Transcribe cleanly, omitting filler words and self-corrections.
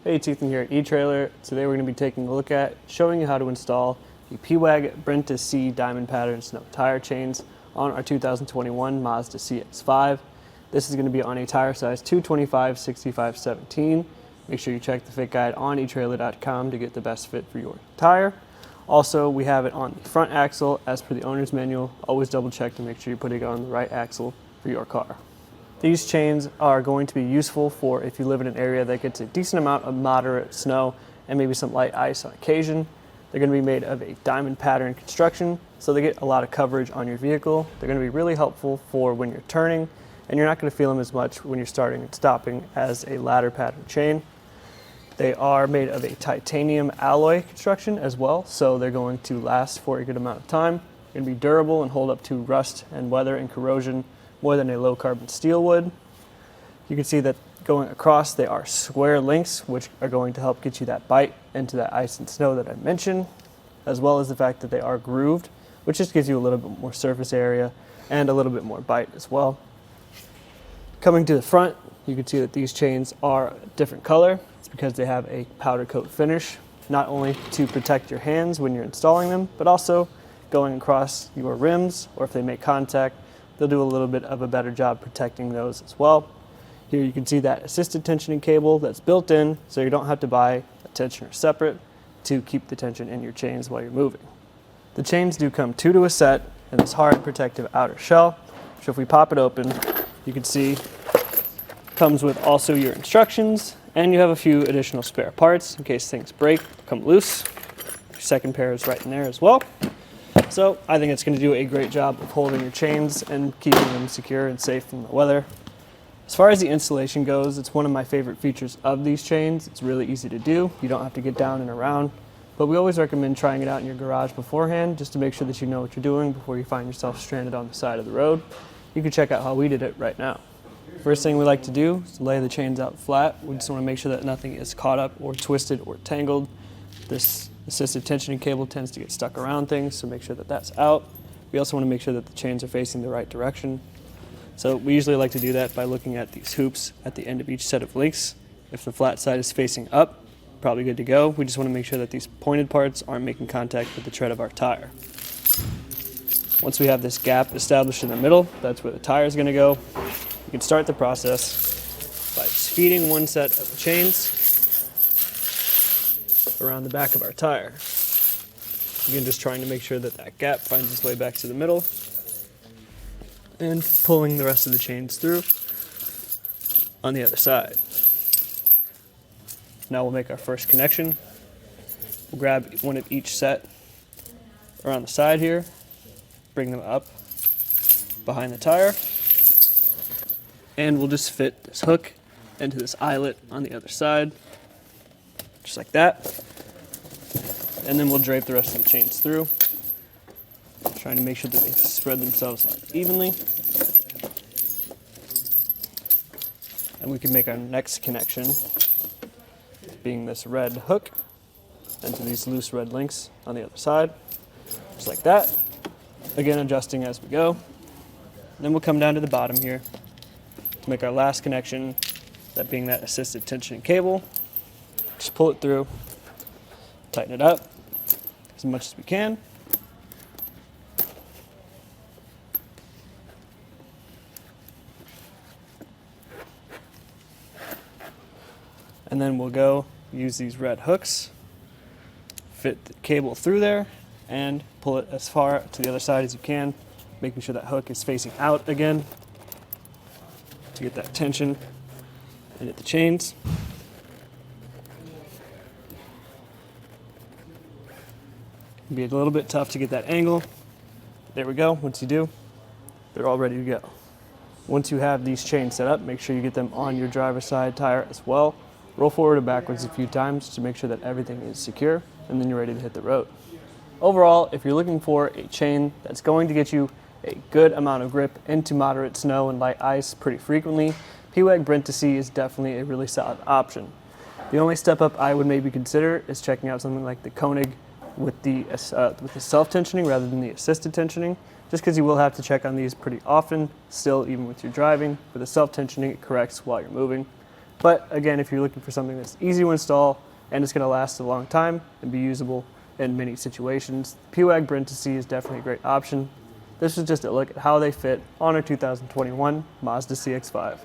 Hey, it's Ethan here at eTrailer. Today we're going to be taking a look at showing you how to install the Pewag Brenta-C Diamond Pattern Snow Tire Chains on our 2021 Mazda CX-5. This is going to be on a tire size 225/65/17. Make sure you check the fit guide on etrailer.com to get the best fit for your tire. Also, we have it on the front axle as per the owner's manual. Always double check to make sure you're putting it on the right axle for your car. These chains are going to be useful for if you live in an area that gets a decent amount of moderate snow and maybe some light ice on occasion. They're going to be made of a diamond pattern construction, so they get a lot of coverage on your vehicle. They're going to be really helpful for when you're turning, and you're not going to feel them as much when you're starting and stopping as a ladder pattern chain. They are made of a titanium alloy construction as well, so they're going to last for a good amount of time. They're going to be durable and hold up to rust and weather and corrosion more than a low carbon steel would. You can see that going across they are square links, which are going to help get you that bite into that ice and snow that I mentioned, as well as the fact that they are grooved, which just gives you a little bit more surface area and a little bit more bite as well. Coming to the front, you can see that these chains are a different color. It's because they have a powder coat finish, not only to protect your hands when you're installing them, but also going across your rims, or if they make contact, they'll do a little bit of a better job protecting those as well. Here you can see that assisted tensioning cable that's built in, so you don't have to buy a tensioner separate to keep the tension in your chains while you're moving. The chains do come two to a set in this hard protective outer shell, so if we pop it open, you can see comes with also your instructions, and you have a few additional spare parts in case things break, come loose. Your second pair is right in there as well. So I think it's going to do a great job of holding your chains and keeping them secure and safe from the weather. As far as the installation goes, it's one of my favorite features of these chains. It's really easy to do. You don't have to get down and around, but we always recommend trying it out in your garage beforehand just to make sure that you know what you're doing before you find yourself stranded on the side of the road. You can check out how we did it right now. First thing we like to do is lay the chains out flat. We just want to make sure that nothing is caught up or twisted or tangled. This assisted tensioning cable tends to get stuck around things, so make sure that that's out. We also want to make sure that the chains are facing the right direction. So we usually like to do that by looking at these hoops at the end of each set of links. If the flat side is facing up, probably good to go. We just want to make sure that these pointed parts aren't making contact with the tread of our tire. Once we have this gap established in the middle, that's where the tire is going to go. You can start the process by just feeding one set of the chains around the back of our tire. Again, just trying to make sure that that gap finds its way back to the middle and pulling the rest of the chains through on the other side. Now we'll make our first connection. We'll grab one of each set around the side here, bring them up behind the tire, and we'll just fit this hook into this eyelet on the other side, just like that. And then we'll drape the rest of the chains through, trying to make sure that they spread themselves out evenly. And we can make our next connection, being this red hook, into these loose red links on the other side, just like that. Again, adjusting as we go. Then we'll come down to the bottom here to make our last connection, that being that assisted tensioning cable. Just pull it through, tighten it up as much as we can. And then we'll go use these red hooks, fit the cable through there, and pull it as far to the other side as you can, making sure that hook is facing out again to get that tension and hit the chains. It'll be a little bit tough to get that angle. There we go. Once you do, they're all ready to go. Once you have these chains set up, make sure you get them on your driver's side tire as well. Roll forward and backwards a few times to make sure that everything is secure, and then you're ready to hit the road. Overall, if you're looking for a chain that's going to get you a good amount of grip into moderate snow and light ice pretty frequently, Pewag Brenta-C is definitely a really solid option. The only step up I would maybe consider is checking out something like the Koenig with the self-tensioning rather than the assisted tensioning, just because you will have to check on these pretty often, still even with your driving. For the self-tensioning, it corrects while you're moving. But again, if you're looking for something that's easy to install and it's going to last a long time and be usable in many situations, Pewag Brenta-C is definitely a great option. This was just a look at how they fit on our 2021 Mazda CX-5.